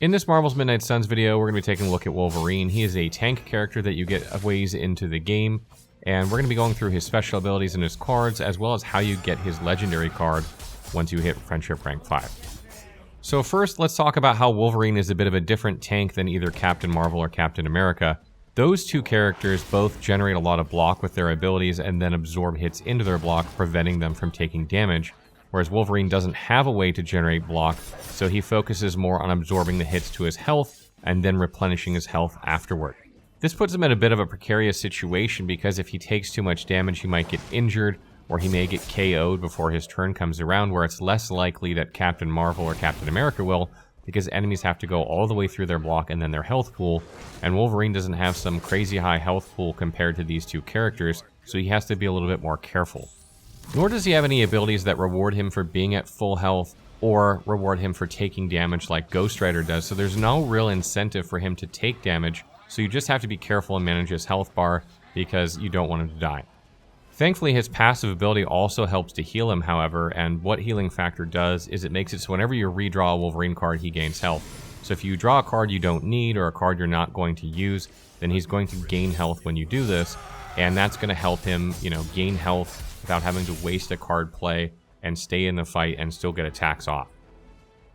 In this Marvel's Midnight Suns video, we're going to be taking a look at Wolverine. He is a tank character that you get ways into the game, and we're going to be going through his special abilities and his cards, as well as how you get his legendary card once you hit Friendship Rank 5. So first, let's talk about how Wolverine is a bit of a different tank than either Captain Marvel or Captain America. Those two characters both generate a lot of block with their abilities and then absorb hits into their block, preventing them from taking damage. Whereas Wolverine doesn't have a way to generate block, so he focuses more on absorbing the hits to his health and then replenishing his health afterward. This puts him in a bit of a precarious situation because if he takes too much damage, he might get injured or he may get KO'd before his turn comes around, where it's less likely that Captain Marvel or Captain America will, because enemies have to go all the way through their block and then their health pool, and Wolverine doesn't have some crazy high health pool compared to these two characters, so he has to be a little bit more careful. Nor does he have any abilities that reward him for being at full health or reward him for taking damage like Ghost Rider does, so there's no real incentive for him to take damage, so you just have to be careful and manage his health bar because you don't want him to die. Thankfully, his passive ability also helps to heal him, however, and what Healing Factor does is it makes it so whenever you redraw a Wolverine card, he gains health. So if you draw a card you don't need or a card you're not going to use, then he's going to gain health when you do this, and that's going to help him, gain health without having to waste a card play and stay in the fight and still get attacks off.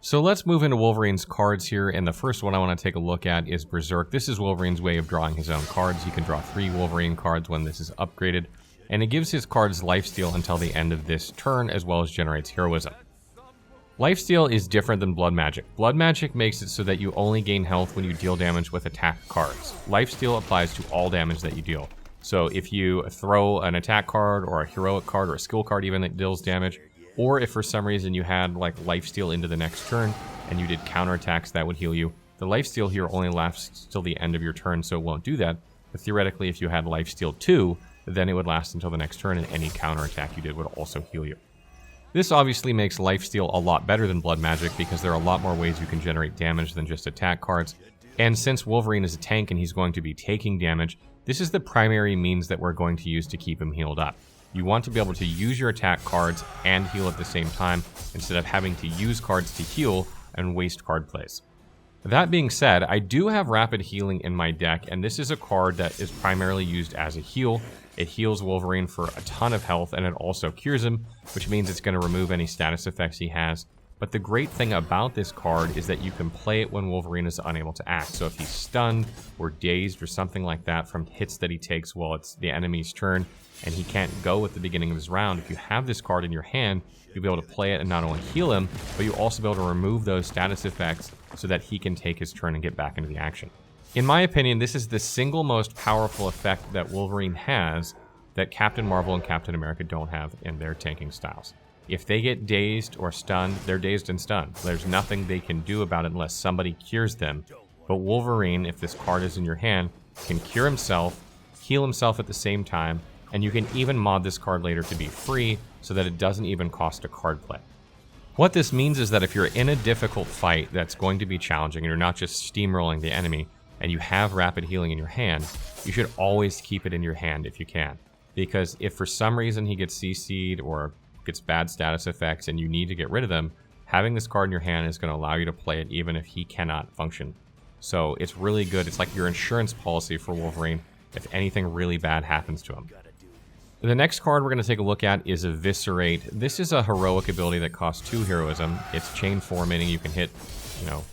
So let's move into Wolverine's cards here, and the first one I want to take a look at is Berserk. This is Wolverine's way of drawing his own cards. You can draw 3 Wolverine cards when this is upgraded, and it gives his cards lifesteal until the end of this turn, as well as generates heroism. Lifesteal is different than Blood Magic. Blood Magic makes it so that you only gain health when you deal damage with attack cards. Lifesteal applies to all damage that you deal. So if you throw an attack card or a heroic card or a skill card even that deals damage, or if for some reason you had like lifesteal into the next turn and you did counterattacks that would heal you, the lifesteal here only lasts till the end of your turn, so it won't do that. But theoretically, if you had lifesteal 2, then it would last until the next turn and any counterattack you did would also heal you. This obviously makes lifesteal a lot better than Blood Magic because there are a lot more ways you can generate damage than just attack cards. And since Wolverine is a tank and he's going to be taking damage, this is the primary means that we're going to use to keep him healed up. You want to be able to use your attack cards and heal at the same time instead of having to use cards to heal and waste card plays. That being said, I do have Rapid Healing in my deck, and this is a card that is primarily used as a heal. It heals Wolverine for a ton of health, and it also cures him, which means it's going to remove any status effects he has. But the great thing about this card is that you can play it when Wolverine is unable to act. So if he's stunned or dazed or something like that from hits that he takes while it's the enemy's turn and he can't go at the beginning of his round, if you have this card in your hand, you'll be able to play it and not only heal him, but you'll also be able to remove those status effects so that he can take his turn and get back into the action. In my opinion, this is the single most powerful effect that Wolverine has that Captain Marvel and Captain America don't have in their tanking styles. If they get dazed or stunned, they're dazed and stunned. There's nothing they can do about it unless somebody cures them. But Wolverine, if this card is in your hand, can cure himself, heal himself at the same time, and you can even mod this card later to be free so that it doesn't even cost a card play. What this means is that if you're in a difficult fight that's going to be challenging and you're not just steamrolling the enemy and you have Rapid Healing in your hand, you should always keep it in your hand if you can. Because if for some reason he gets CC'd or gets bad status effects and you need to get rid of them, having this card in your hand is going to allow you to play it even if he cannot function. So it's really good. It's like your insurance policy for Wolverine if anything really bad happens to him. The next card we're going to take a look at is Eviscerate. This is a heroic ability that costs 2 heroism. It's chain 4, meaning you can hit,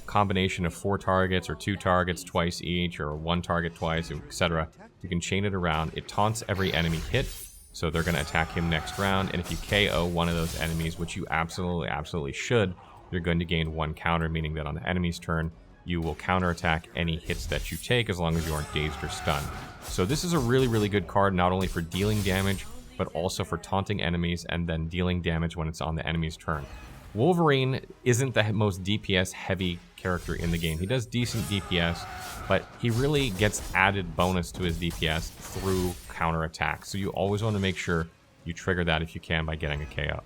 combination of 4 targets or 2 targets twice each or 1 target twice, etc. You can chain it around. It taunts every enemy hit, so they're going to attack him next round. And if you KO one of those enemies, which you absolutely should, you're going to gain 1 counter, meaning that on the enemy's turn, you will counterattack any hits that you take as long as you aren't dazed or stunned. So this is a really good card, not only for dealing damage, but also for taunting enemies and then dealing damage when it's on the enemy's turn. Wolverine isn't the most DPS heavy character in the game. He does decent DPS, but he really gets added bonus to his DPS through counterattack. So you always want to make sure you trigger that if you can by getting a KO.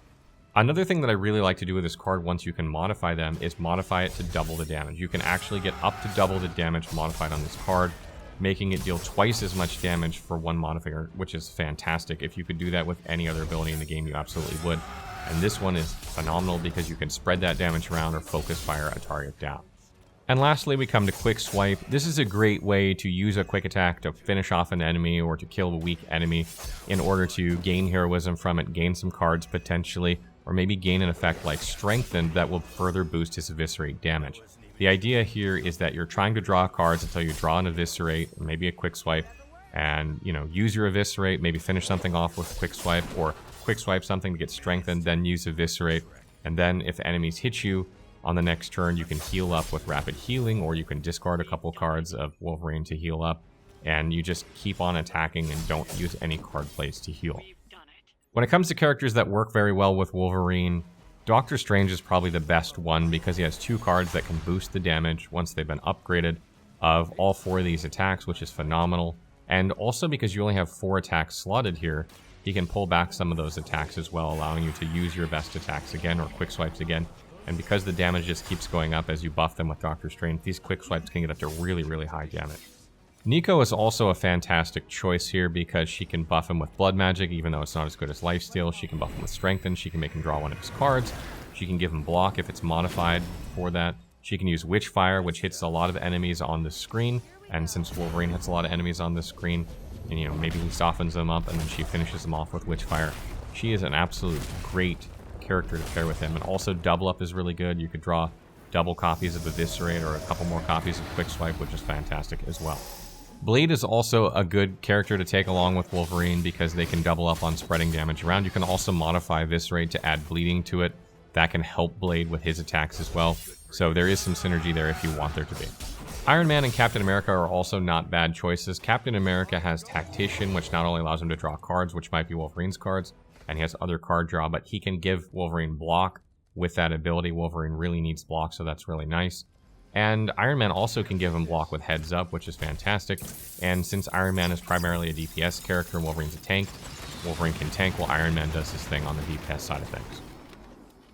Another thing that I really like to do with this card once you can modify them is modify it to double the damage. You can actually get up to double the damage modified on this card, making it deal twice as much damage for 1 modifier, which is fantastic. If you could do that with any other ability in the game, you absolutely would. And this one is phenomenal because you can spread that damage around or focus fire a target down. And lastly, we come to Quick Swipe. This is a great way to use a quick attack to finish off an enemy or to kill a weak enemy in order to gain heroism from it, gain some cards potentially, or maybe gain an effect like Strengthened that will further boost his Eviscerate damage. The idea here is that you're trying to draw cards until you draw an Eviscerate, maybe a Quick Swipe, and, you know, use your Eviscerate, maybe finish something off with Quick Swipe, or Quick Swipe something to get Strengthened, then use Eviscerate, and then if enemies hit you, on the next turn, you can heal up with Rapid Healing, or you can discard a couple cards of Wolverine to heal up, and you just keep on attacking and don't use any card plays to heal. When it comes to characters that work very well with Wolverine, Doctor Strange is probably the best one because he has 2 cards that can boost the damage once they've been upgraded of all 4 of these attacks, which is phenomenal. And also because you only have 4 attacks slotted here, he can pull back some of those attacks as well, allowing you to use your best attacks again or quick swipes again. And because the damage just keeps going up as you buff them with Doctor Strange, these quick swipes can get up to really, really high damage. Nico is also a fantastic choice here because she can buff him with Blood Magic, even though it's not as good as Lifesteal. She can buff him with Strengthen. She can make him draw one of his cards. She can give him Block if it's modified for that. She can use Witchfire, which hits a lot of enemies on the screen. And since Wolverine hits a lot of enemies on the screen, and, you know, maybe he softens them up and then she finishes them off with Witchfire. She is an absolute great character to pair with him. And also Double Up is really good. You could draw double copies of Eviscerate or a couple more copies of Quick Swipe, which is fantastic as well. Blade is also a good character to take along with Wolverine because they can double up on spreading damage around. You can also modify Eviscerate to add bleeding to it. That can help Blade with his attacks as well. So there is some synergy there if you want there to be. Iron Man and Captain America are also not bad choices. Captain America has Tactician, which not only allows him to draw cards, which might be Wolverine's cards, and he has other card draw, but he can give Wolverine block with that ability. Wolverine really needs block, so that's really nice. And Iron Man also can give him block with Heads Up, which is fantastic. And since Iron Man is primarily a DPS character and Wolverine's a tank, Wolverine can tank while Iron Man does his thing on the DPS side of things.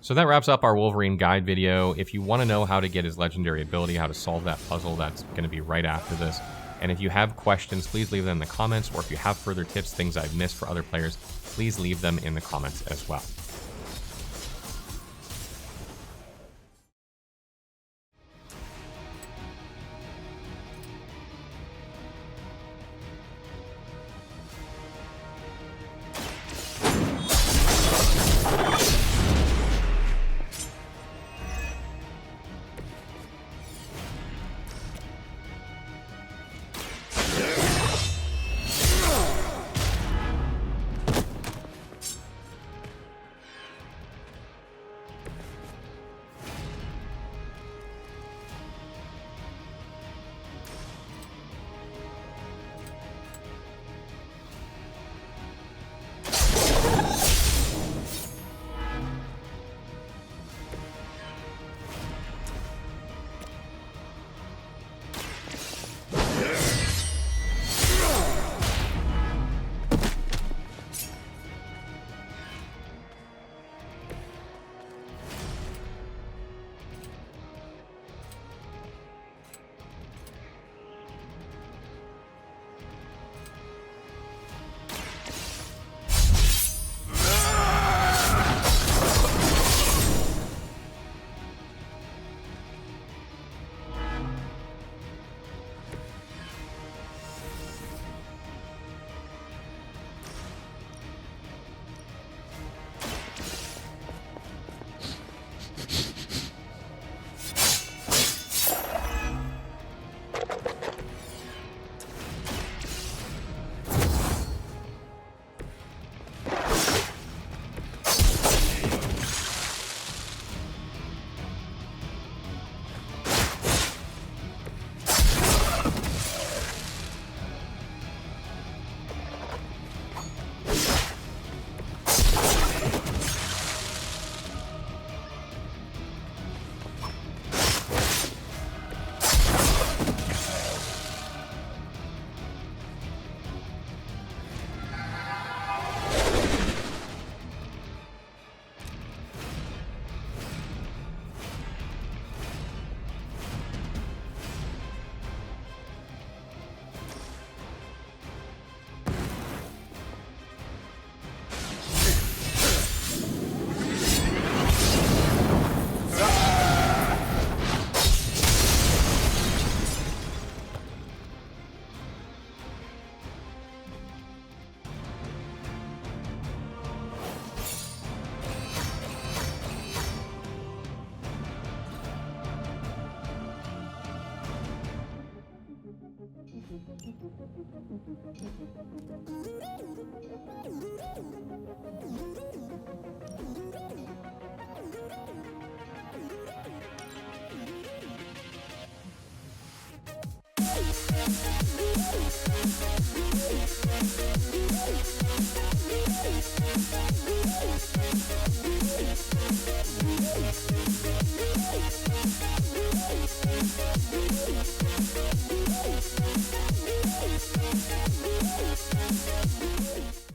So that wraps up our Wolverine guide video. If you want to know how to get his legendary ability, how to solve that puzzle, that's going to be right after this. And if you have questions, please leave them in the comments, or if you have further tips, things I've missed for other players, please leave them in the comments as well.